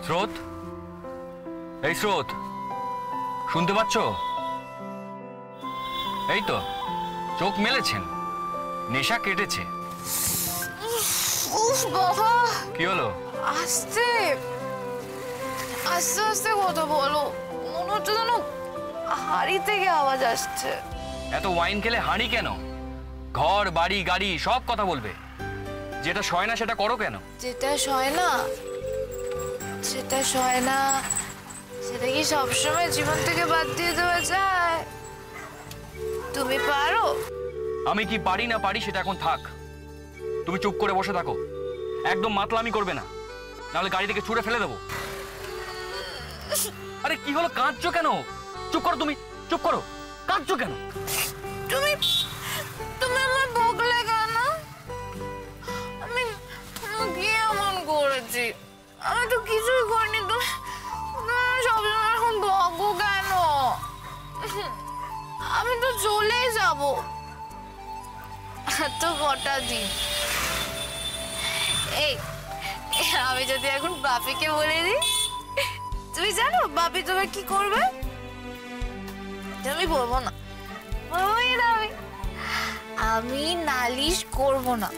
স্রোত, এই স্রোত, শুনতে পাচ্ছ? এই তো চোখ মেলেছেন, নেশা কেটেছে। উফ বাবা, কি হলো? আস্তে আস্তে আস্তে কথা বলো, মনে হচ্ছে যেন হাড়ি থেকে আওয়াজ আসছে। এত ওয়াইন খেলে হাঁড়ি কেন? ঘর বাড়ি গাড়ি সব কথা বলবে। যেটা সয় না সেটা করো কেন? যেটা সয় না সেটা সয় না, সেটা কি সবসময় জীবন থেকে বাদ দিয়ে দেওয়া যায়? তুমি পারো? আমি কি পারি না পারি সেটা এখন থাক। তুমি চুপ করে বসে থাকো, একদম মাতলামি করবে না, নাহলে গাড়ি থেকে ছুঁড়ে ফেলে দেবো। আরে কি হলো, কাঁদছো কেন? চুপ করো, তুমি চুপ করো, কাঁদছো কেন? তুমি তুমি আমার বকলে কেন? আমি কি এমন করেছি? আমি তো কিছুই করিনি। তুমি সবসময় এখন বকো কেন? আমি তো চলেই যাব। তো কটা দিন। এই আমি যদি এখন বাপিকে বলে দিই, তুমি জানো বাপি তোমার কি করবে? আমি বলবো না, আমি নালিশ করব না,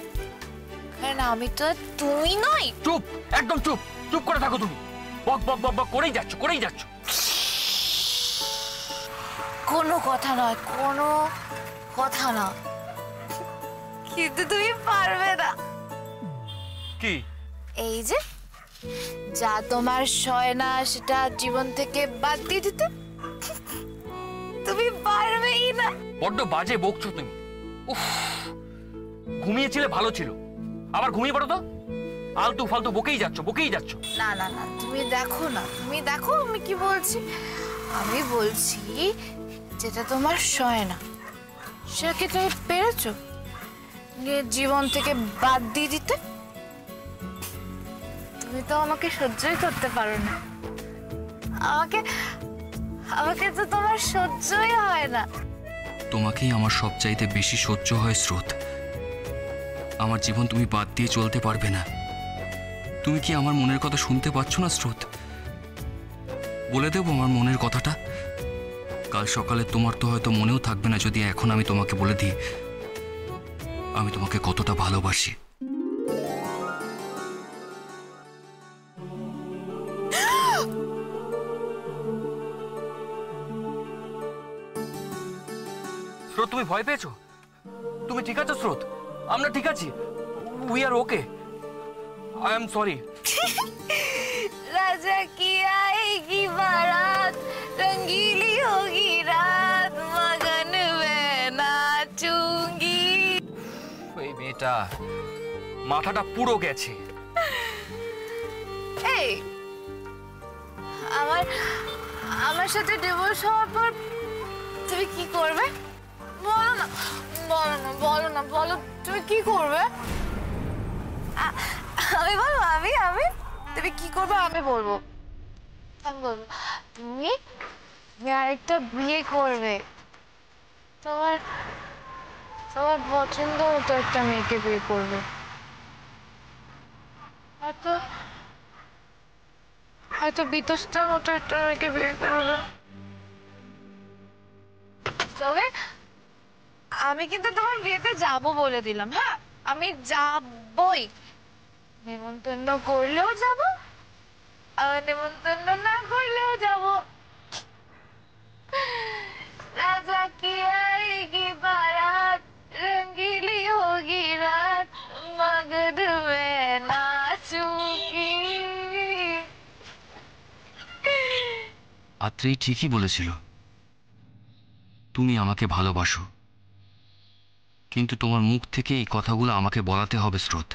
কারণ আমি তো তুমি নই। চুপ, একদম চুপ, চুপ করে থাকো তুমি। বক বক বক বক করেই যাচ্ছ, করেই যাচ্ছ। কোনো কথা নয়, কোনো কথা না, কিন্তু তুমি পারবে না। কি? এই যে যা তোমার সয় না সেটা জীবন থেকে বাদ দিয়ে দিতে তুমি পারবেই না। বড্ড বাজে বকছো তুমি। উফ, ঘুমিয়েছিলে ভালো ছিল, আবার ঘুমিয়ে পড়ো তো। আলতু ফালতু বকেই যাচ্ছ, বকেই যাচ্ছ। না না না, তুমি দেখো না, তুমি দেখো আমি কি বলছি। আমি বলছি যেটা তোমার সয় না সেটাকে তুমি পেরেছো জীবন থেকে বাদ দিয়ে দিতে? তুমি তো আমাকে সহ্যই করতে পারো না। আমাকে আমাকে তো তোমার সহ্যই হয় না। তোমাকেই আমার সবচাইতে বেশি সহ্য হয় স্রোত। আমার জীবন তুমি বাদ দিয়ে চলতে পারবে না। তুমি কি আমার মনের কথা শুনতে পাচ্ছ না স্রোত? বলে দেবো আমার মনের কথাটা। কাল সকালে তোমার তো হয়তো মনেও থাকবে না যদি এখন আমি তোমাকে বলে দিই আমি তোমাকে কতটা ভালোবাসি। স্রোত, তুমি ভয় পেয়েছো? তুমি ঠিক আছো স্রোত? আমরা ঠিক আছি, we are okay. I am sorry. राजा की आएगी बारात, रंगीली होगी रात, मगन में नाचूंगी। ওই মেয়েটা মাথাটা পুরো গেছে। এই আমার আমার সাথে ডিভোর্স হওয়ার পর তুমি কি করবে? বলো না, বলো না, বলো না, বলো তুমি কি করবে? আমি বলবো, আমি আমি তুমি কি করবে আমি বলবো। আমি বলবো তুমি আরেকটা বিয়ে করবে, তোমার তোমার পছন্দ মতো একটা মেয়েকে বিয়ে করবে, হয়তো হয়তো বিতস্তার মতো একটা মেয়েকে বিয়ে করবে। তবে আমি কিন্তু তোমার বিয়েতে যাবো বলে দিলাম। হ্যাঁ, আমি যাবই। নিমন্ত্রণ করলেও যাব, আর নিমন্ত্রণ না করলেও যাব। রাজা কি আएगी बारात, रंगीली होगी रात, मगन में नाचूंगी। আত্রেই ঠিকই বলেছিল, তুমি আমাকে ভালোবাসো, কিন্তু তোমার মুখ থেকে এই কথাগুলো আমাকে বলাতে হবে স্রোত।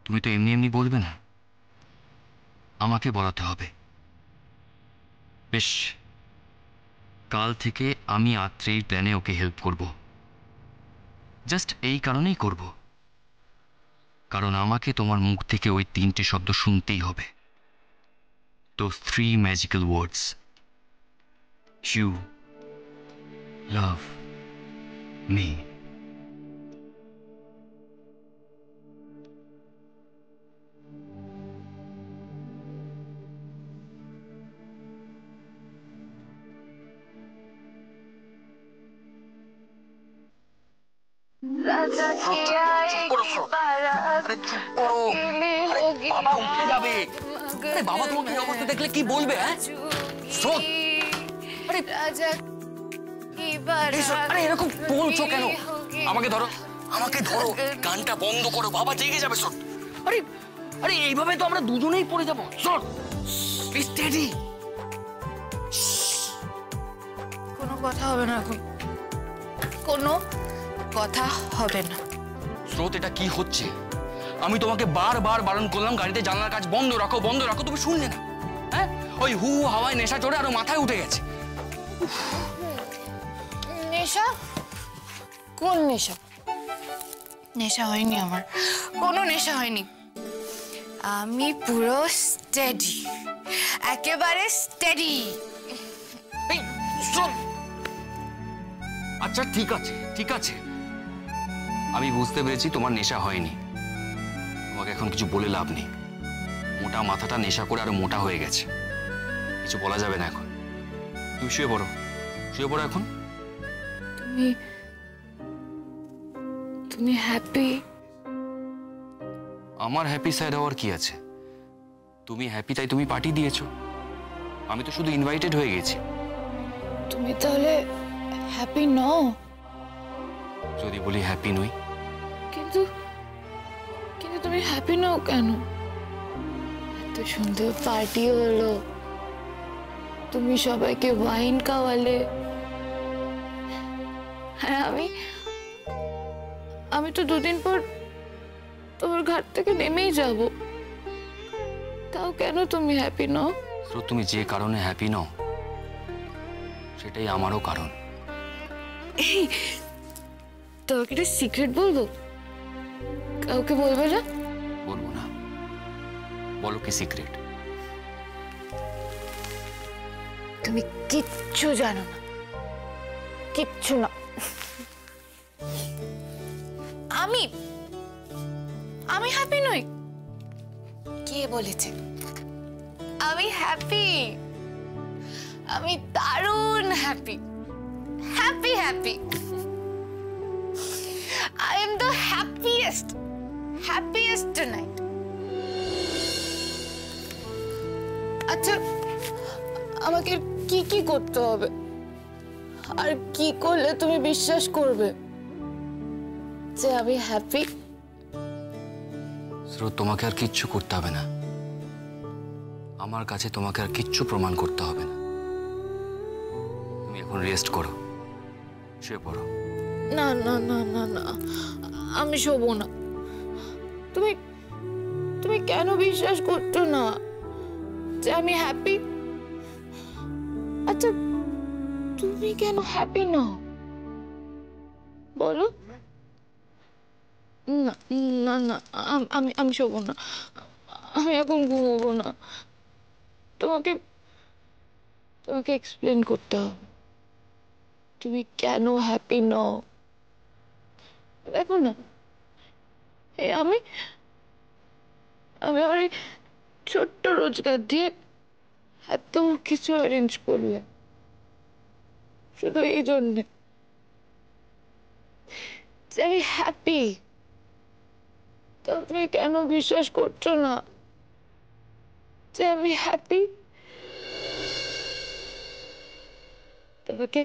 তুমি তো এমনি এমনি বলবে না, আমাকে বলাতে হবে। বেশ, কাল থেকে আমি আত্রেয়ীর প্ল্যানে ওকে হেল্প করব। জাস্ট এই কারণেই করব, কারণ আমাকে তোমার মুখ থেকে ওই তিনটে শব্দ শুনতেই হবে। তো 3 magical words, you love me. राजा की आएगी बारात अकेले होगी আরে বাবা তোমাকে এই অবস্থা দেখলে কি বলবে? হ্যাঁ স্রোত, আরে राजा की बारात আরে এরকম বলছো কেন? আমাকে ধরো, আমাকে ধরো, গানটা বন্ধ করো, বাবা জেগে যাবে। স্রোত, আরে আরে এইভাবে তো আমরা দুজনেই পড়ে যাবো। স্রোত, স্টেডি। কোনো কথা হবে না এখন, কোনো কথা হবে না। স্রোত, এটা কি হচ্ছে? আমি তোমাকে বারবার বারণ করলাম গাড়িতে জানলার কাজ বন্ধ রাখো, বন্ধ রাখো, তুমি শুনলে না। হ্যাঁ, ওই হু হাওয়ায় নেশা চড়ে আরো মাথায় উঠে গেছে। নেশা? কোন নেশা? নেশা হয়নি আমার, কোনো নেশা হয়নি। আমি পুরো স্টেডি, একেবারে স্টেডি। এই স্রোত, আচ্ছা ঠিক আছে, ঠিক আছে, আমি বুঝতে পেরেছি তোমার নেশা হয়নি। তোমাকে এখন কিছু বলে লাভ নেই। মোটা মাথাটা নেশা করে আরো মোটা হয়ে গেছে, কিছু বলা যাবে না এখন। তুমি শুয়ে পড়ো, শুয়ে পড়ো এখন। তুমি তুমি হ্যাপি? আমার হ্যাপি সাইড হওয়ার কি আছে? তুমি হ্যাপি তাই তুমি পার্টি দিয়েছো, আমি তো শুধু ইনভাইটেড হয়ে গেছি। তুমি তাহলে হ্যাপি নও? যদি বলি হ্যাপি নই? কিন্তু কিন্তু তুমি হ্যাপি নও কেন? এত সুন্দর পার্টি হলো, তুমি সবাইকে ওয়াইন খাওয়ালে। হ্যাঁ, আমি তো দুদিন পর তোমার ঘাট থেকে নেমেই যাব, তাও কেন তুমি হ্যাপি নও? তো তুমি যে কারণে হ্যাপি নও সেটাই আমারও কারণ। এই, তোমাকে একটা সিক্রেট বলবো, কাউকে বলবে না? বলবো না। বলো কি সিক্রেট? তুমি কিচ্ছু জানো না, কিচ্ছু না। আমি হ্যাপি নই? কে বলেছে? আমি হ্যাপি, আমি দারুণ happy, happy happy. I am the happiest tonight. আচ্ছা, আমাকে কি কি করতে হবে, আর কি করলে তুমি বিশ্বাস করবে যে আমি হ্যাপি? স্রোত, তোমাকে আর কিচ্ছু করতে হবে না। আমার কাছে তোমাকে আর কিচ্ছু প্রমাণ করতে হবে না। তুমি এখন রেস্ট করো, শুয়ে পড়ো। না না না না না, আমি শোবো না। তুমি তুমি কেন বিশ্বাস করছো না যে আমি হ্যাপি? আচ্ছা, তুমি কেন হ্যাপি নও বলো? না না না, আমি শোবো না, আমি এখন ঘুমোবো না। তোমাকে তোমাকে এক্সপ্লেন করতে হবে তুমি কেন হ্যাপি নও। দেখো না, এই আমি আমার এই ছোট্ট রোজগার দিয়ে এত কিছু অ্যারেঞ্জ করলে শুধু এই জন্যে যে আমি হ্যাপি। তো তুমি কেন বিশ্বাস করছো না যে আমি হ্যাপি? তোমাকে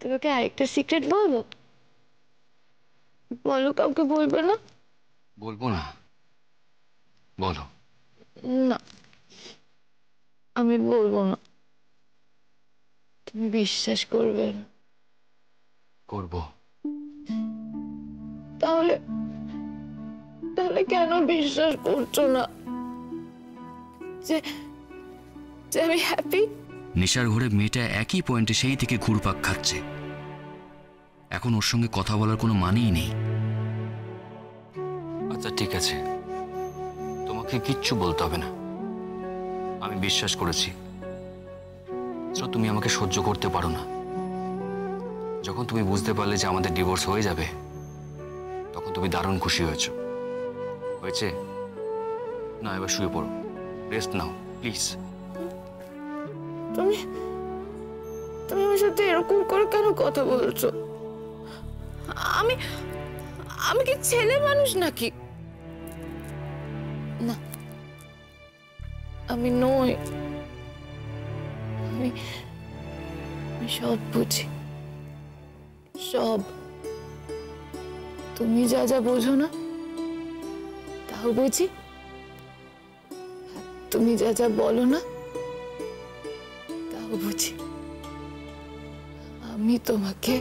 তোমাকে আরেকটা সিক্রেট বলবো, বলো, কাউকে বলবে না? বলবো না, বলো। না, আমি বলবো না, তুমি বিশ্বাস করবে না। করবো। তাহলে তাহলে কেন বিশ্বাস করছো না যে যে আমি হ্যাপি? নেশার ঘরে মেয়েটা একই পয়েন্টে সেই থেকে ঘুরপাক খাচ্ছে। এখন ওর সঙ্গে কথা বলার কোনো মানেই নেই। আচ্ছা ঠিক আছে, তোমাকে কিচ্ছু বলতে হবে না। আমি বিশ্বাস করেছি। তুমি আমাকে সহ্য করতে পারো না। যখন তুমি বুঝতে পারলে যে আমাদের ডিভোর্স হয়ে যাবে, তখন তুমি দারুণ খুশি হয়েছো। হয়েছে না? এবার শুয়ে পড়ো, রেস্ট নাও প্লিজ। তুমি তুমি আমার সাথে এরকম করে কেন কথা বলছো? আমি আমি কি ছেলে মানুষ নাকি? না, আমি নই। আমি সব বুঝি, সব। তুমি যা যা বোঝো না তাও বুঝি, তুমি যা যা বলো না তাও বুঝি। আমি তোমাকে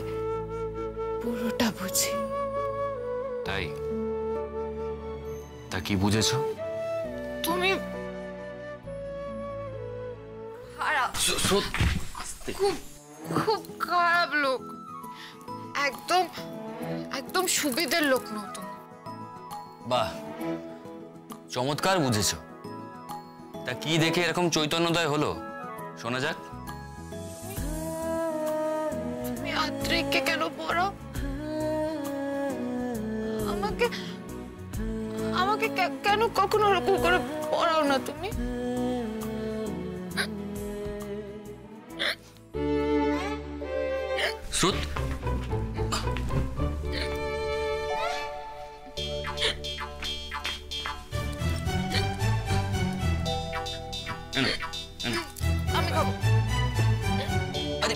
পুরোটা বুঝি। তাই তা কি বুঝেছো? তুমি খারাপ, খুব খুব খারাপ লোক। একদম একদম সুবিধের লোক নও তুমি। বাহ, চমৎকার বুঝেছো। তা কি দেখে এরকম চৈতন্যদয় হলো শোনা যাক। তুমি আত্রিককে কেন পড়াও? আমাকে আমাকে কেন কখনো ওরকম করে পড়াও না তুমি? শ্রুত, আমি খাবো। আরে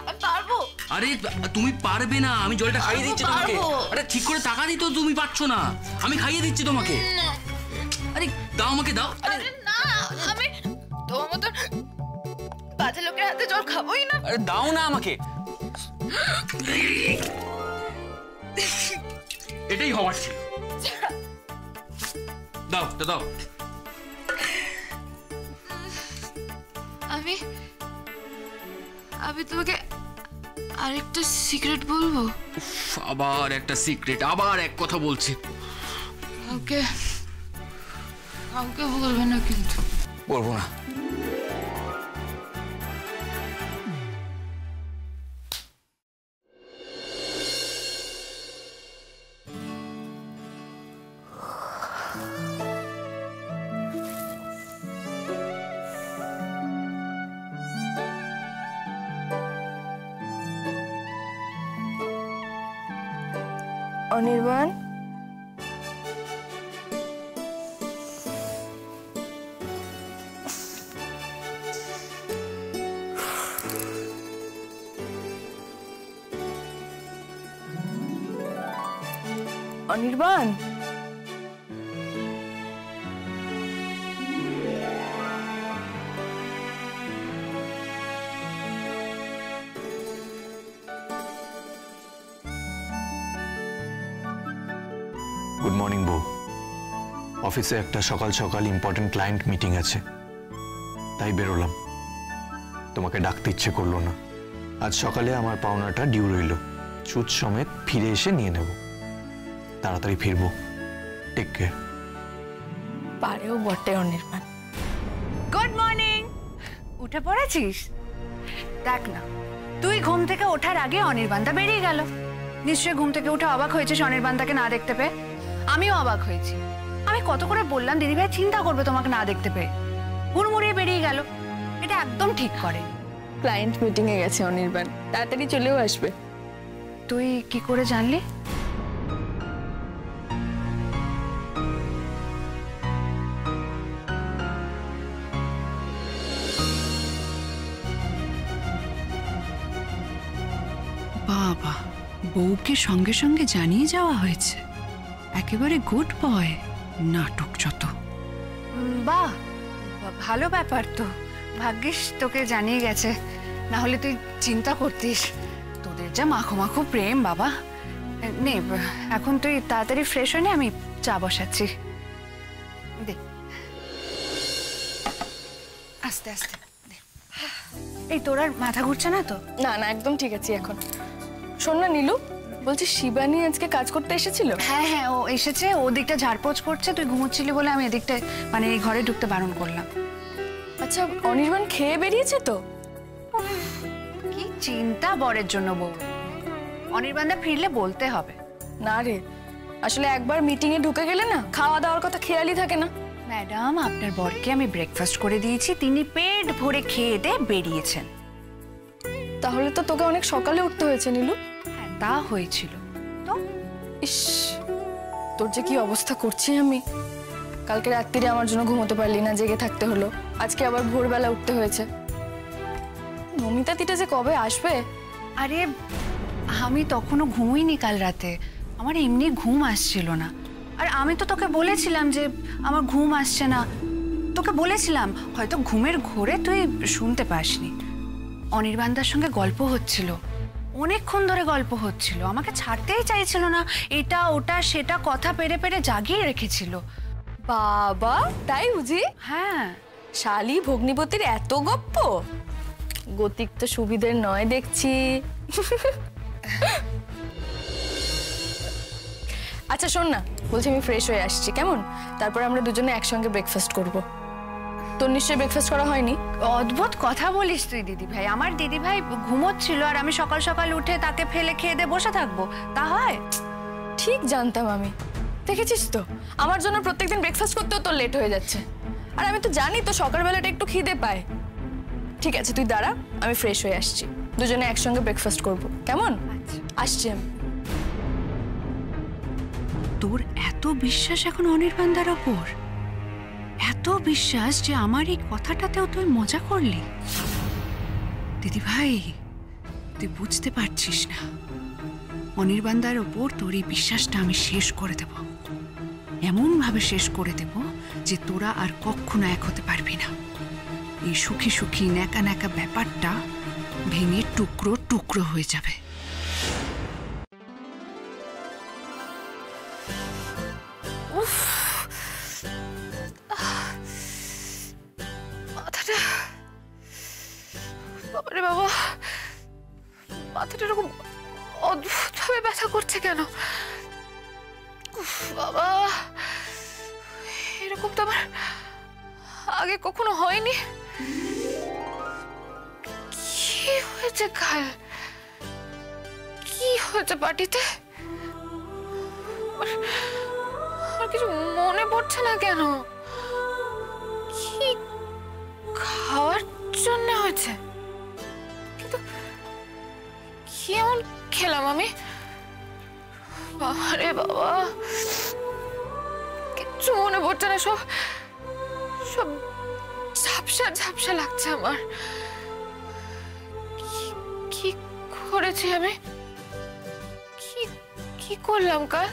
আমি পারবো। আরে তুমি পারবে না, আমি জলটা খাইয়ে দিচ্ছি তোমাকে। পারবো। আরে ঠিক করে টাকা দিই তো, তুমি পারছো না, আমি খাইয়ে দিচ্ছি তোমাকে। আরে দাও, আমাকে দাও। আরে না, আমি তোমার মতো বাজে লোকের হাতে জল খাবোই না। আরে দাও না আমাকে। এটাই হওয়ার ছিল। দাও দাও। আমি আমি তোমাকে আরেকটা সিক্রেট বলবো। আবার একটা সিক্রেট, আবার এক কথা বলছি। কাউকে কাউকে বলবে না কিন্তু। বলবো না। অনির্বাণ, অনির্বাণ, গুড মর্নিং বউ। অফিসে একটা সকাল সকাল ইম্পর্টেন্ট ক্লায়েন্ট মিটিং আছে, তাই বেরোলাম। তোমাকে ডাকতে ইচ্ছে করলো না। আজ সকালে আমার পাওনাটা ডিউ রইল, সুদ সমেত ফিরে এসে নিয়ে নেব। তাড়াতাড়ি ফিরবো। Take care. পারেও বটে অনির্বাণ। Good morning. উঠে পড়েছিস? দেখ না, তুই ঘুম থেকে ওঠার আগে অনির্বাণদা বেরিয়ে গেল। নিশ্চয়ই ঘুম থেকে উঠে অবাক হয়েছিস অনির্বাণদাকে না দেখতে পেয়ে। আমিও অবাক হয়েছি। আমি কত করে বললাম দিদিভাই চিন্তা করবে তোমাকে না দেখতে পেয়ে, হুড়মুড়িয়ে বেরিয়ে গেল। এটা একদম ঠিক করে। ক্লায়েন্ট মিটিং এ গেছে অনির্বাণ, তাড়াতাড়ি চলেও আসবে। তুই কি করে জানলি? বাবা, বউকে সঙ্গে সঙ্গে জানিয়ে যাওয়া হয়েছে। একেবারে গুড বয়। নাটক যত। বাহ, ভালো ব্যাপার তো। ভাগ্যিস তোকে জানিয়ে গেছে, না হলে তুই চিন্তা করতিস। তোদের যা মাখো মাখো প্রেম বাবা। নে এখন তুই তাড়াতাড়ি ফ্রেশ হয়ে নে, আমি চা বসাচ্ছি। দে আস্তে আস্তে দে। এই তোর আর মাথা ঘুরছে না তো? না না, একদম ঠিক আছে এখন। শোন না নীলু, বলছি শিবানী আজকে কাজ করতে এসেছিল? হ্যাঁ হ্যাঁ, ও এসেছে। ও দিকটা ঝাড়পোছ করছে, তুই ঘুমোচ্ছিলি বলে আমি এদিকটা মানে এই ঘরে ঢুকতে বারণ করলাম। আচ্ছা, অনির্বাণ খেয়ে বেরিয়েছে তো? কি চিন্তা বরের জন্য বউ। অনির্বাণদা ফিরলে বলতে হবে। না রে, আসলে একবার মিটিং এ ঢুকে গেলে না খাওয়া দাওয়ার কথা খেয়ালই থাকে না। ম্যাডাম, আপনার বরকে আমি ব্রেকফাস্ট করে দিয়েছি, তিনি পেট ভরে খেয়ে দিয়ে বেরিয়েছেন। তাহলে তো তোকে অনেক সকালে উঠতে হয়েছে নীলু। হ্যাঁ তা হয়েছিল, ইস, তোর যে কি অবস্থা করছি আমি। কালকে রাত্রিরে আমার জন্য ঘুমোতে পারলি না, জেগে থাকতে হলো। আজকে আবার ভোরবেলা উঠতে হয়েছে। নমিতা দিটা যে কবে আসবে? আরে আমি তখনও ঘুমোইনি কাল রাতে, আমার এমনি ঘুম আসছিল না। আর আমি তো তোকে বলেছিলাম যে আমার ঘুম আসছে না, তোকে বলেছিলাম, হয়তো ঘুমের ঘোরে তুই শুনতে পাসনি। অনির্বাণদার সঙ্গে গল্প হচ্ছিল, অনেকক্ষণ ধরে গল্প হচ্ছিল, আমাকে ছাড়তেই চাইছিল না, এটা ওটা সেটা কথা পেরে পেরে জাগিয়ে রেখেছিল। বাবা, তাই বুঝি? হ্যাঁ। শালি ভগ্নিপতির এত গপ্প? গতিক তো সুবিধের নয় দেখছি। আচ্ছা শোন না, বলছি আমি ফ্রেশ হয়ে আসছি, কেমন? তারপর আমরা দুজনে একসঙ্গে ব্রেকফাস্ট করব। তোর নিশ্চয়ই ব্রেকফাস্ট করা হয়নি? অদ্ভুত কথা বলিস তুই দিদি ভাই। আমার দিদি ভাই ঘুমোচ্ছিল আর আমি সকাল সকাল উঠে তাকে ফেলে খেয়ে দিয়ে বসে থাকবো, তা হয়? ঠিক জানতাম আমি। দেখেছিস তো, আমার জন্য প্রত্যেকদিন ব্রেকফাস্ট করতেও তোর লেট হয়ে যাচ্ছে। আর আমি তো জানি তো সকালবেলাটা একটু খিদে পায়। ঠিক আছে, তুই দাঁড়া, আমি ফ্রেশ হয়ে আসছি, দুজনে একসঙ্গে ব্রেকফাস্ট করব, কেমন? আসছি আমি। তোর এত বিশ্বাস এখন অনির্বাণদার ওপর, এত বিশ্বাস যে আমার এই কথাটাতেও তুই মজা করলি? দিদি ভাই, তুই বুঝতে পারছিস না, অনির্বাণদার ওপর তোর এই বিশ্বাসটা আমি শেষ করে দেব, এমন ভাবে শেষ করে দেব যে তোরা আর কখনো এক হতে পারবি না। এই সুখী সুখী ন্যাকা ন্যাকা ব্যাপারটা ভেঙে টুকরো টুকরো হয়ে যাবে। মাথাটা, বাবারে বাবা, মাথাটা এরকম অদ্ভুত ভাবে ব্যথা করছে কেন? উফ বাবা, এরকম তো আমার আগে কখনো হয়নি। কি হয়েছে কাল? কি হয়েছে পার্টিতে? আমার কিছু মনে পড়ছে না কেন। কি খাওয়ার জন্য হয়েছে? কিন্তু কি এমন খেলাম আমি? বাবারে বাবা, কিচ্ছু মনে পড়ছে না, সব সব ঝাপসা ঝাপসা লাগছে আমার। কি করেছি আমি? কি কি করলাম কাল?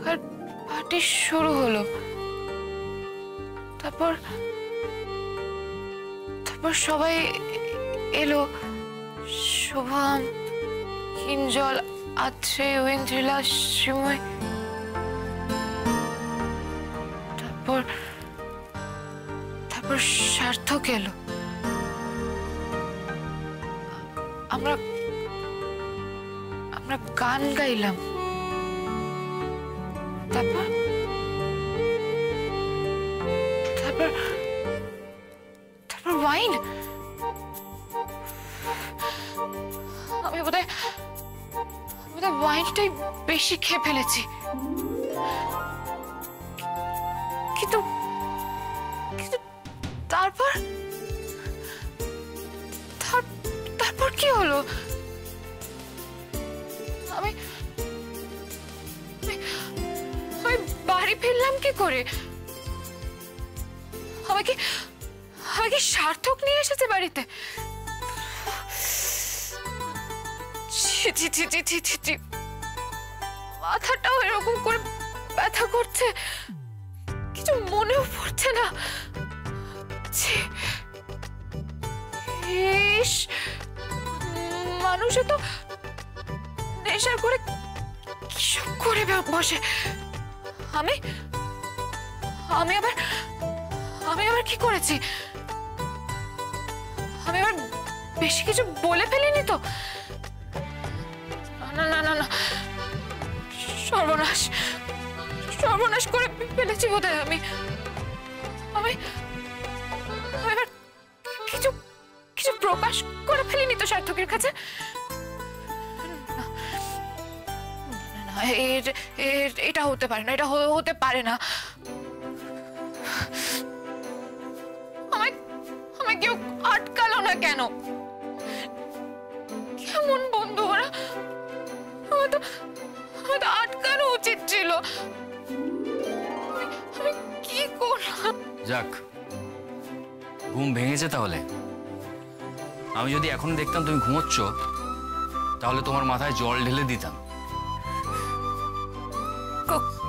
কাল পার্টি শুরু হলো, তারপর সবাই এলো, শুভম, কিঞ্জল, আত্রে, ঐন্দ্রিলা, শ্রীময়, তারপর সার্থক এলো। আমরা গান গাইলাম, তারপর ওয়াইন। আমি বোধহয় ওয়াইনটাই বেশি খেয়ে ফেলেছি। কিন্তু তারপর কি হলো? আমি বাড়ি ফিরলাম কি করে? আমাকে সার্থক নিয়ে এসেছে বাড়িতে? মাথাটাও এরকম করে ব্যথা করছে, কিছু মনেও পড়ছে না। মানুষে তো নেশার করে কিসব করে বসে। আমি আবার কি করেছি? আমি আবার বেশি কিছু বলে ফেলিনি তো? না না না না, সর্বনাশ করে ফেলেছি বোধহয় আমি। এবার কিছু প্রকাশ করে ফেলিনি তো সার্থকের কাছে? এটা হতে পারে না, এটা হতে পারে না। আমায় কেউ আটকালো না কেন? কেমন বন্ধু ওরা? আমার তো সময় তো আটকানো উচিত ছিল। আমি কি করলাম? যাক, ঘুম ভেঙেছে তাহলে। আমি যদি এখনো দেখতাম তুমি ঘুমোচ্ছ, তাহলে তোমার মাথায় জল ঢেলে দিতাম।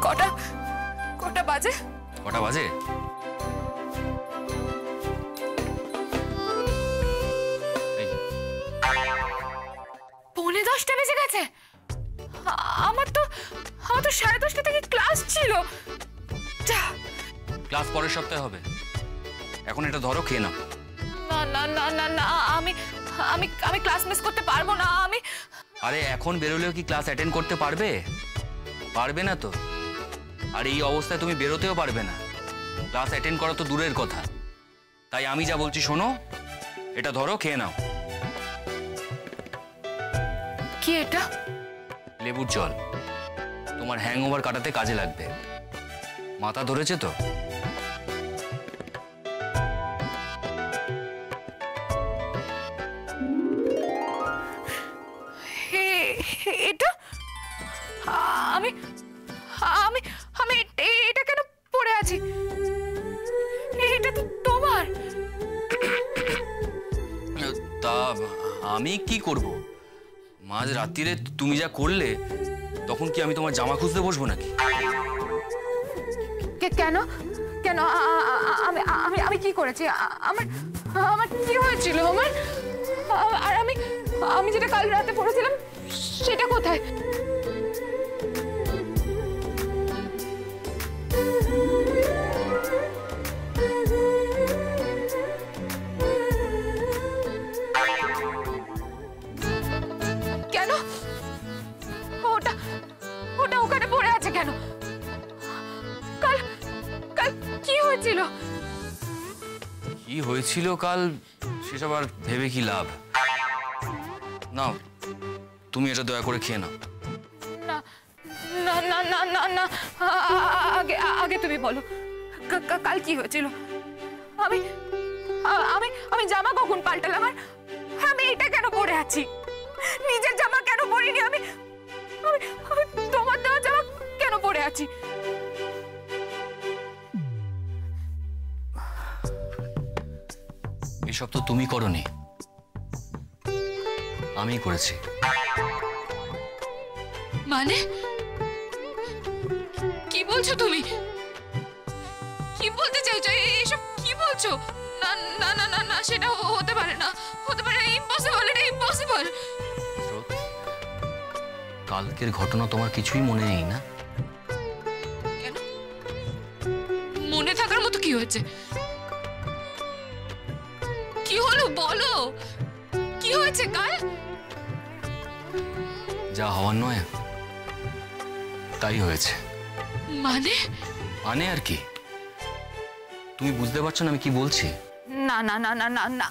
কটা কটা বাজে? কটা বাজে? এই, 9:45 বেজে গেছে। আমার তো 10:30 থেকে ক্লাস ছিল। ক্লাস পরের সপ্তাহে হবে, এখন এটা ধরো, খেয়ে নাও। না না না না না, আমি আমি আমি ক্লাস মিস করতে পারবো না। আমি আরে এখন বেরোলেও কি ক্লাস অ্যাটেন্ড করতে পারবে? পারবে না তো। আর এই অবস্থায় তুমি বেরোতেও পারবে না, ক্লাস অ্যাটেন্ড করা তো দূরের কথা। তাই আমি যা বলছি শোনো, এটা ধরো, খেয়ে নাও। কি এটা? লেবুর জল, তোমার হ্যাংওভার কাটাতে কাজে লাগবে। মাথা ধরেছে তো? এটা আমি আমি আমি এটা কেন পড়ে আছি? এটা তো তোমার। তা আমি কি করব? মাঝ রাত্রিরে তুমি যা করলে, তখন কি আমি তোমার জামা খুঁজতে বসবো নাকি? কেন কেন আমি আমি আমি কি করেছি? আমার আমার কি হয়েছিল? আমার আর আমি আমি যেটা কাল রাতে পড়েছিলাম সেটা কোথায়? কেন ওটা ওটা ওখানে পড়ে আছে কেন? কাল কাল কি হয়েছিল? কি হয়েছিল কাল সেসব আর ভেবে কি লাভ? নাও, তুমি এটা দয়া করে খেয়ে নাও। না না না না না না, আগে আগে তুমি বলো কাল কি হয়েছিল? আমি আমি আমি জামা কখন পাল্টালাম? আর আমি এটা কেন পরে আছি? নিজের জামা কেন পরিনি? আমি আমি আমি তোমার দেওয়া জামা কেন পরে আছি? এসব তো তুমি করনি, আমি করেছি। মানে কি বলছো তুমি? কি বলতে চাইছো? এসব কি বলছো? না না না না না, সেটা হতে পারে না, হতে পারে না, ইম্পসিবল, এটা ইম্পসিবল। কালকের ঘটনা তোমার কিছুই মনে নেই না? কেন? মনে থাকার মতো কি হয়েছে? কি হলো বলো, কি হয়েছে কাল? যা হওয়ার নয় তাই হয়েছে। মানে? মানে আর কি? তুমি বুঝতে পারছো না আমি কি বলছি? না না না না না না,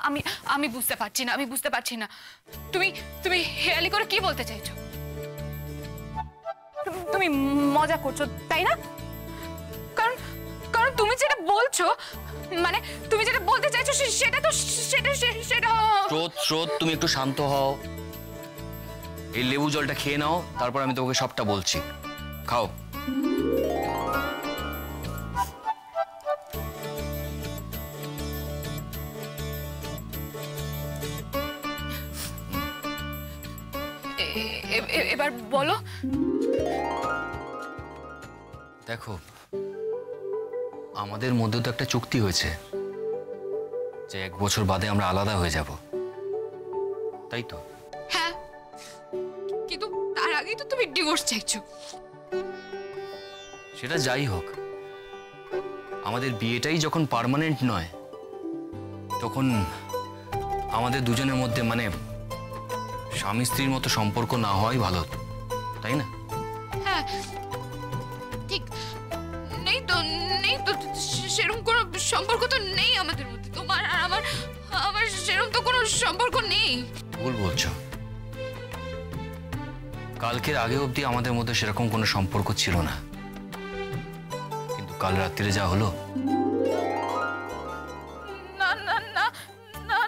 আমি আমি বুঝতে পারছি না, আমি বুঝতে পারছি না। তুমি তুমি হেয়ালি করে কি বলতে চাইছো? তুমি মজা করছো তাই না? কারণ কারণ তুমি যেটা বলছো, মানে তুমি যেটা বলতে চাইছো সেটা তো সেটা সেটা স্রোত, তুমি একটু শান্ত হও। এই লেবু জলটা খেয়ে নাও, তারপর আমি তোমাকে সবটা বলছি। খাও। এবার বলো। দেখো, আমাদের মধ্যে তো একটা চুক্তি হয়েছে যে 1 বছর বাদে আমরা আলাদা হয়ে যাব, তাই তো? হ্যাঁ, কিন্তু তার আগেই তো তুমি ডিভোর্স চাইছো। সেটা যাই হোক, আমাদের বিয়েটাই যখন পার্মানেন্ট নয়, তখন আমাদের দুজনের মধ্যে মানে স্বামী স্ত্রীর মতো সম্পর্ক না হওয়াই ভালো, তাই না? হ্যাঁ ঠিক, নেই তো সেরকম কোনো সম্পর্ক তো নেই আমাদের মধ্যে। তোমার আর আমার আমার সেরকম তো কোনো সম্পর্ক নেই। ভুল বলছো। কালকের আগে অবধি আমাদের মধ্যে সেরকম কোনো সম্পর্ক ছিল না, কিন্তু কাল রাত্রিরে যা হলো। না না না না,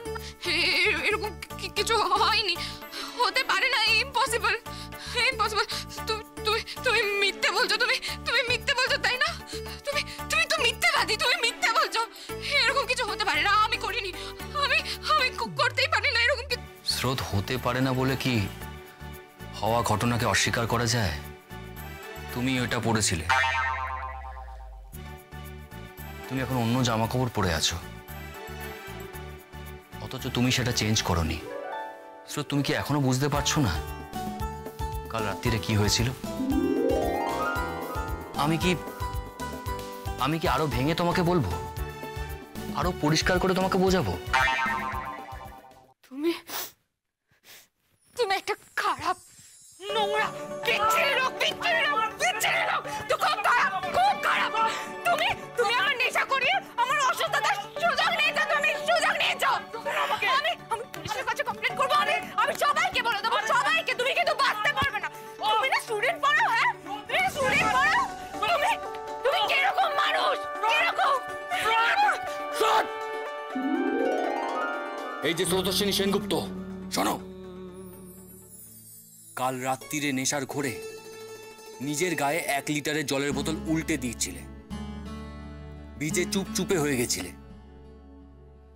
এরকম কিছু হয়নি, হতে পারে না, ইম্পসিবল ইম্পসিবল। স্রোত হতে পারে না বলে কি হওয়া ঘটনাকে অস্বীকার করা যায়? তুমি ওইটা পড়েছিলে, তুমি এখন অন্য জামা কাপড় পরে আছো, অথচ তুমি সেটা চেঞ্জ করোনি। স্রোত, তুমি কি এখনো বুঝতে পারছো না কাল রাত্রিরে কি হয়েছিল? আমি কি আরো ভেঙে তোমাকে বলবো, আরো পরিষ্কার করে তোমাকে বোঝাবো? তুমি একটা খারাপ নোংরা বিচ্ছিরি লোক, তুই খুব খারাপ, খুব খারাপ। তুমি আমার নেশা করিয়ে আমার অসুস্থতার সুযোগ নিয়েছো, তুমি সুযোগ নিয়েছো। আমি পুলিশের কাছে কমপ্লেন করবো, আমি সবাইকে বলে দেবো, সবাইকে। তুমি কিন্তু বাঁচতে পারবে না। তুমি না স্টুডেন্ট পড়ো, হ্যাঁ তুমি স্টুডেন্ট পড়ো। তুমি কিরকম মানুষ, কিরকম? এই যে স্রোতস্বিনী সেনগুপ্ত, শোনো, কাল রাত্রিরে নেশার ঘোরে নিজের গায়ে 1 লিটারের জলের বোতল উল্টে দিয়েছিলে, ভিজে চুপচুপে হয়ে গেছিলে।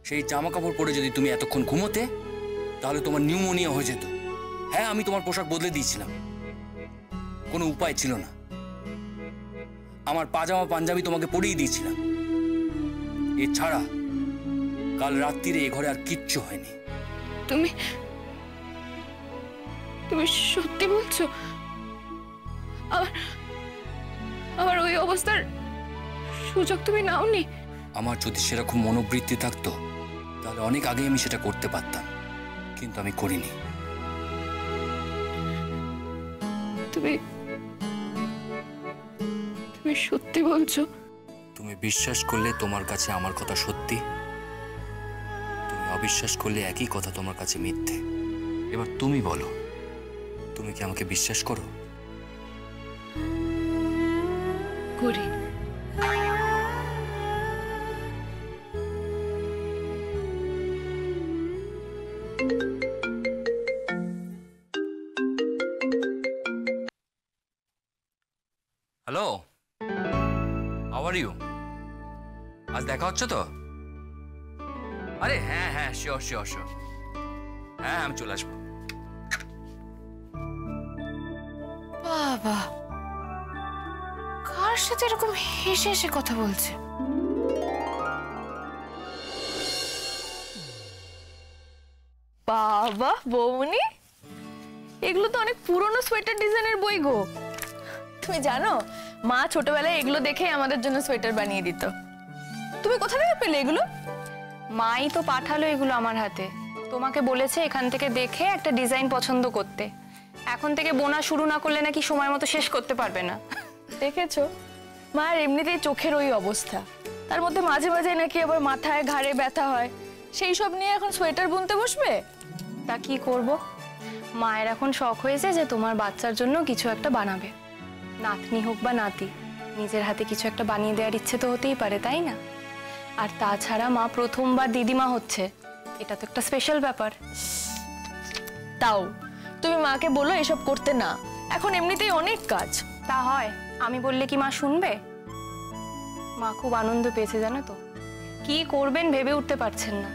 সেই জামা কাপড় পরে যদি তুমি এতক্ষণ ঘুমোতে, তাহলে তোমার নিউমোনিয়া হয়ে যেত। হ্যাঁ, আমি তোমার পোশাক বদলে দিয়েছিলাম, কোনো উপায় ছিল না। আমার পাজামা পাঞ্জাবি তোমাকে পরিয়ে দিয়েছিলাম। এছাড়া কাল রাত্রিরে এ ঘরে আর কিচ্ছু হয়নি। তুমি সত্যি বলছো? আমার ওই অবস্থার সুযোগ তুমি নাওনি? আমার যদি সেরকম মনোবৃত্তি থাকতো, তাহলে অনেক আগে আমি সেটা করতে পারতাম, কিন্তু আমি করিনি। তুমি সত্যি বলছো? তুমি বিশ্বাস করলে তোমার কাছে আমার কথা সত্যি, তুমি অবিশ্বাস করলে একই কথা তোমার কাছে মিথ্যে। এবার তুমি বলো, তুমি কি আমাকে বিশ্বাস করো? করি। Hello, how are you? আজ দেখা হচ্ছে তো? আরে হ্যাঁ, শিওর। হ্যাঁ, আমি চলে আসবো। বাবা, কার সাথে এরকম হেসে হেসে কথা বলছে? বাবা বৌমনি, এগুলো তো অনেক পুরনো সোয়েটার ডিজাইনের বই গো। তুমি জানো, মা ছোটবেলায় এগুলো দেখে আমাদের জন্য সোয়েটার বানিয়ে দিত। তুমি কোথা থেকে পেলে এগুলো? মাই তো পাঠালো এগুলো আমার হাতে। তোমাকে বলেছে এখান থেকে দেখে একটা ডিজাইন পছন্দ করতে। এখন থেকে বোনা শুরু না করলে নাকি সময় মতো শেষ করতে পারবে না। দেখেছো, মায়ের এমনিতেই চোখের ওই অবস্থা, তার মধ্যে মাঝে মাঝে নাকি আবার মাথায় ঘাড়ে ব্যথা হয়। সেই সব নিয়ে এখন সোয়েটার বুনতে বসবে? তা কি করব, মায়ের এখন শখ হয়েছে যে তোমার বাচ্চার জন্য কিছু একটা বানাবে। নাতনি হোক বা নাতি, নিজের হাতে কিছু একটা বানিয়ে দেওয়ার ইচ্ছে তো হতেই পারে, তাই না? আর তাছাড়া মা প্রথমবার দিদিমা হচ্ছে, এটা তো একটা স্পেশাল ব্যাপার। তাও তুমি মাকে বলো এসব করতে না, এখন এমনিতেই অনেক কাজ। তা হয়, আমি বললে কি মা শুনবে? মা খুব আনন্দ পেয়েছে জানো তো, কি করবেন ভেবে উঠতে পারছেন না।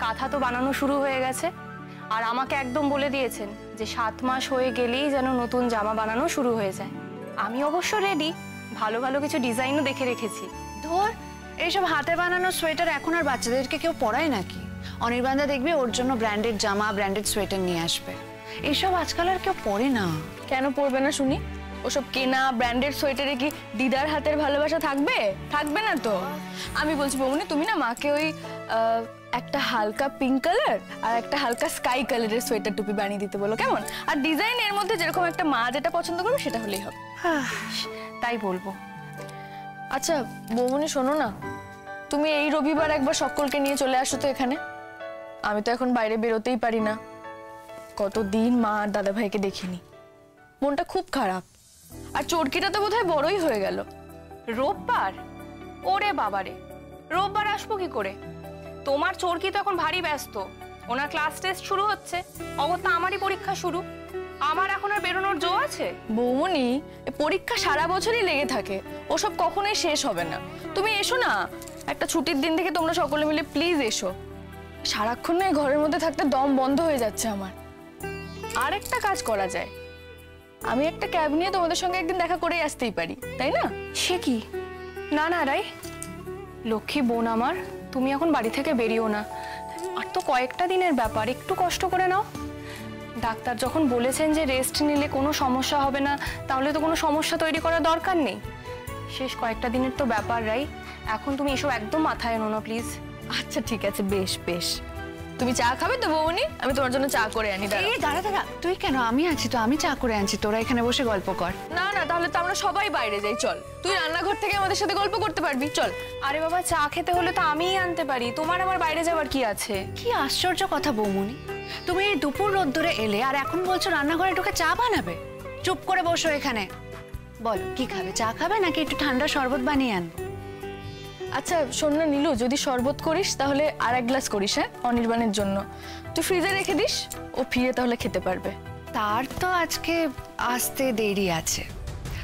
কাঁথা তো বানানো শুরু হয়ে গেছে, আর আমাকে একদম বলে দিয়েছেন যে 7 মাস হয়ে গেলেই যেন নতুন জামা বানানো শুরু হয়ে যায়। আমি অবশ্য রেডি, ভালো ভালো কিছু ডিজাইনও দেখে রেখেছি। ধর, এইসব হাতে বানানো সোয়েটার এখন আর বাচ্চাদেরকে কেউ পরায় নাকি? অনির্বাণদা দেখবে ওর জন্য ব্র্যান্ডেড জামা, ব্র্যান্ডেড সোয়েটার নিয়ে আসবে। এসব আজকাল আর কেউ পরে না। কেন পরবে না শুনি? ওসব কেনা ব্র্যান্ডেড সোয়েটারে কি দিদার হাতের ভালোবাসা থাকবে? থাকবে না তো। আমি বলছি বৌমনি, তুমি না মাকে ওই একটা হালকা পিঙ্ক কালার আর একটা হালকা স্কাই কালারের সোয়েটার টুপি বানিয়ে দিতে বলো, কেমন? আর ডিজাইন এর মধ্যে যেরকম একটা মা যেটা পছন্দ করবে সেটা হলেই হবে। তাই বলবো। আচ্ছা বৌমনি, শোনো না, তুমি এই রবিবার একবার সকলকে নিয়ে চলে আসো তো এখানে। আমি তো এখন বাইরে বেরোতেই পারি না, কতদিন মা আর দাদা ভাইকে দেখিনি, মনটা খুব খারাপ। আর চরকিটা তো বোধহয় বড়ই হয়ে গেল। রোববার? ওরে বাবারে, রোববার আসবো কি করে? তোমার চরকি তো এখন ভারী ব্যস্ত, ওনার ক্লাস টেস্ট শুরু হচ্ছে, অগত্যা আমারই পরীক্ষা শুরু। আমার এখন আর বেরোনোর জো আছে? বৌমনি, পরীক্ষা সারা বছরই লেগে থাকে, ওসব কখনোই শেষ হবে না। তুমি এসো না, একটা ছুটির দিন থেকে তোমরা সকলে মিলে প্লিজ এসো। সারাক্ষণ না এই ঘরের মধ্যে থাকতে দম বন্ধ হয়ে যাচ্ছে আমার। আর একটা কাজ করা যায়, আমি একটা ক্যাব নিয়ে তোমাদের সঙ্গে একদিন দেখা করেই আসতেই পারি, তাই না? সে কি? না না রাই, লক্ষ্মী বোন আমার, তুমি এখন বাড়ি থেকে বেরিও না। আর তো কয়েকটা দিনের ব্যাপার, একটু কষ্ট করে নাও। ডাক্তার যখন বলেছেন যে রেস্ট নিলে কোনো সমস্যা হবে না, তাহলে তো কোনো সমস্যা তৈরি করার দরকার নেই। শেষ কয়েকটা দিনের তো ব্যাপার রাই, এখন তুমি এসব একদম মাথায় এনো না প্লিজ। আচ্ছা ঠিক আছে, বেশ বেশ। তুমি চা খাবে তো বৌমনি? আমি তোমার জন্য চা করে আনি। এই দাঁড়া দাঁড়া, তুই কেন? আমি আছি তো, আমি চা করে আনছি, তোরা এখানে বসে গল্প কর। না না, তাহলে তো আমরা সবাই বাইরে যাই, চল। তুই রান্নাঘর থেকে আমাদের সাথে গল্প করতে পারবি, চল। আরে বাবা, চা খেতে হলে তো আমিই আনতে পারি, তোমার আমার বাইরে যাওয়ার কি আছে? কি আশ্চর্য কথা বৌমনি, তুমি এই দুপুর রোদ্দুরে এলে আর এখন বলছো রান্নাঘরে ঢুকে চা বানাবে? চুপ করে বসো এখানে। বলো কি খাবে, চা খাবে নাকি একটু ঠান্ডা শরবত বানিয়ে আনবো? আচ্ছা শোন না নীলু, যদি শরবত করিস তাহলে আর এক গ্লাস করিস, হ্যাঁ, অনির্বাণের জন্য। তুই ফ্রিজে রেখে দিস, ও ফিরে তাহলে খেতে পারবে। তার তো আজকে আসতে দেরি আছে,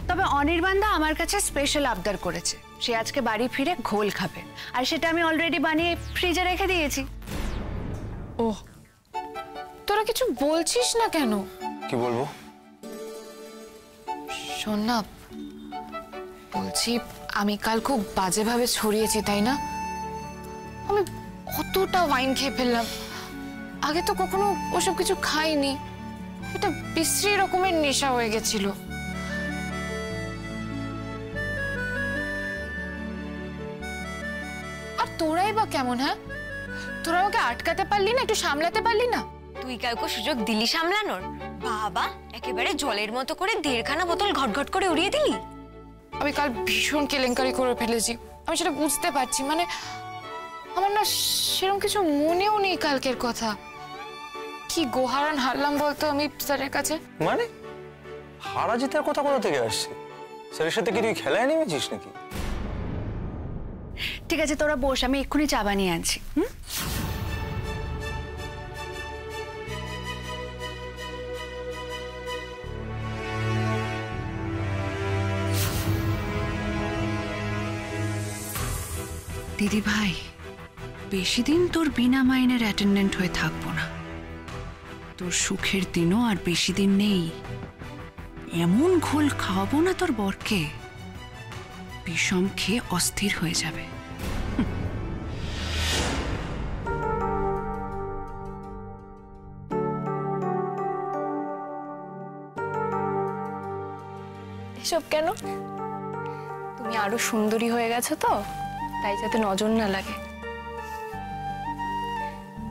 তবে অনির্বাণদা আমার কাছে স্পেশাল আবদার করেছে, সে আজকে বাড়ি ফিরে ঘোল খাবে, আর সেটা আমি অলরেডি বানিয়ে ফ্রিজে রেখে দিয়েছি। ও, তোরা কিছু বলছিস না কেন? কি বলবো? শোন না, বলছি আমি কাল খুব বাজেভাবে ছড়িয়েছি, তাই না? আমি কতটা ওয়াইন খেয়ে ফেললাম, আগে তো কখনো ওসব কিছু খাইনি। এটা বিশ্রী রকমের নেশা হয়ে গেছিল। আর তোরাই বা কেমন? হ্যাঁ, তোরা আমাকে আটকাতে পারলি না, একটু সামলাতে পারলি না? তুই কাউকে সুযোগ দিলি সামলানোর? বাবা, একেবারে জলের মতো করে 1.5খানা বোতল ঘটঘট করে উড়িয়ে দিলি। আমি কাল ভীষণ কেলেঙ্কারি করে ফেলেছি, আমি সেটা বুঝতে পারছি। মানে আমার না সেরকম কিছু মনেও নেই কালকের কথা। কি গোহারান হারলাম বলতো আমি স্যারের কাছে। মানে হারা জিতার কথা কোথা থেকে আসছে? স্যারের সাথে কি তুই খেলায় নেমেছিস নাকি? ঠিক আছে তোরা বস, আমি এক্ষুনি চা বানিয়ে আনছি। দিদি ভাই, বেশি দিন তোর বিনা মাইনের অ্যাটেন্ডেন্ট হয়ে থাকবো না, তোর সুখের দিনও আর বেশি দিন নেই। এমন ঘোল খাওয়াবো না তোর বরকে, বিষম খেয়ে অস্থির হয়ে যাবে। এসব কেন? তুমি আরো সুন্দরী হয়ে গেছো তো, তাই যাতে নজর না লাগে।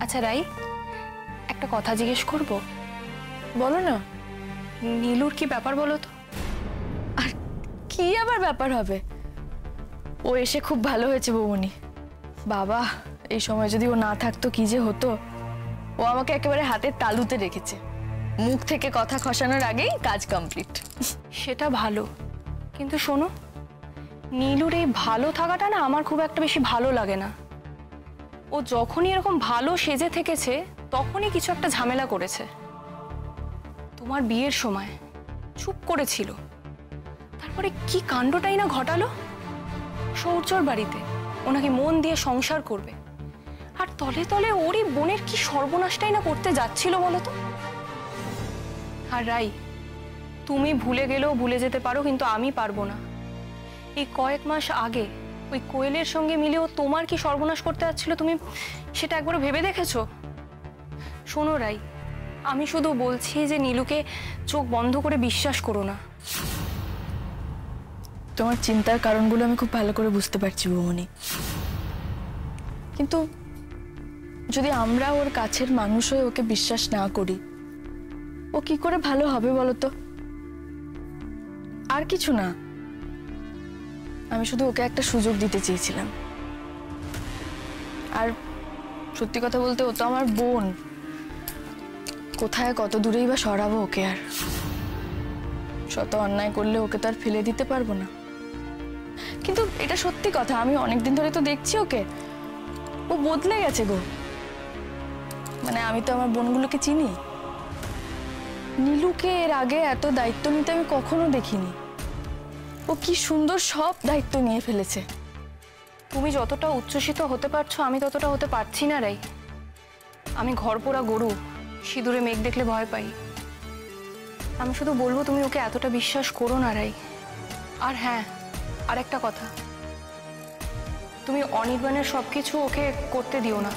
আচ্ছা রাই, একটা কথা জিজ্ঞেস করব? বলো না, নীলুর কি ব্যাপার বলো তো? আর কি আবার ব্যাপার হবে? ও এসে খুব ভালো হয়েছে বৌমনি। বাবা, এই সময় যদি ও না থাকতো কি যে হতো। ও আমাকে একেবারে হাতের তালুতে রেখেছে, মুখ থেকে কথা খসানোর আগেই কাজ কমপ্লিট। সেটা ভালো, কিন্তু শোনো, নীলুর এই ভালো থাকাটা না আমার খুব একটা বেশি ভালো লাগে না। ও যখনই এরকম ভালো সেজে থেকেছে তখনই কিছু একটা ঝামেলা করেছে। তোমার বিয়ের সময় চুপ করেছিল, তারপরে কি কাণ্ডটাই না ঘটালো। সৌর্যর বাড়িতে ও নাকি মন দিয়ে সংসার করবে, আর তলে তলে ওরই বোনের কি সর্বনাশটাই না করতে যাচ্ছিল বলো তো। আর রাই, তুমি ভুলে গেলেও ভুলে যেতে পারো, কিন্তু আমি পারবো না। এই কয়েক মাস আগে ওই কোয়েলের সঙ্গে মিলেও তোমার কি সর্বনাশ করতে যাচ্ছিল, তুমি সেটা একবারও ভেবে দেখেছো? শোনো রাই, আমি শুধু বলছি যে নীলুকে চোখ বন্ধ করে বিশ্বাস করো না। তোমার চিন্তার কারণগুলো আমি খুব ভালো করে বুঝতে পারছি বৌমনি, কিন্তু যদি আমরা ওর কাছের মানুষ হয়ে ওকে বিশ্বাস না করি, ও কি করে ভালো হবে বলো তো? আর কিছু না, আমি শুধু ওকে একটা সুযোগ দিতে চেয়েছিলাম। আর সত্যি কথা বলতে, ও তো আমার বোন, কোথায় কত দূরেই বা সরাবো ওকে। আর শত অন্যায় করলে ওকে তো আর ফেলে দিতে পারবো না। কিন্তু এটা সত্যি কথা, আমি অনেকদিন ধরে তো দেখছি ওকে, ও বদলে গেছে গো। মানে আমি তো আমার বোনগুলোকে চিনি, নীলুকে এর আগে এত দায়িত্ব নিতে আমি কখনো দেখিনি। ও কি সুন্দর সব দায়িত্ব নিয়ে ফেলেছে। তুমি যতটা উচ্ছ্বসিত হতে পারছো আমি ততটা হতে পারছি না রাই। আমি ঘর পোড়া গরু, সিঁদুরে মেঘ দেখলে ভয় পাই। আমি শুধু বলবো তুমি ওকে এতটা বিশ্বাস করো না রাই। আর হ্যাঁ, আরেকটা কথা, তুমি অনির্বাণের সবকিছু ওকে করতে দিও না।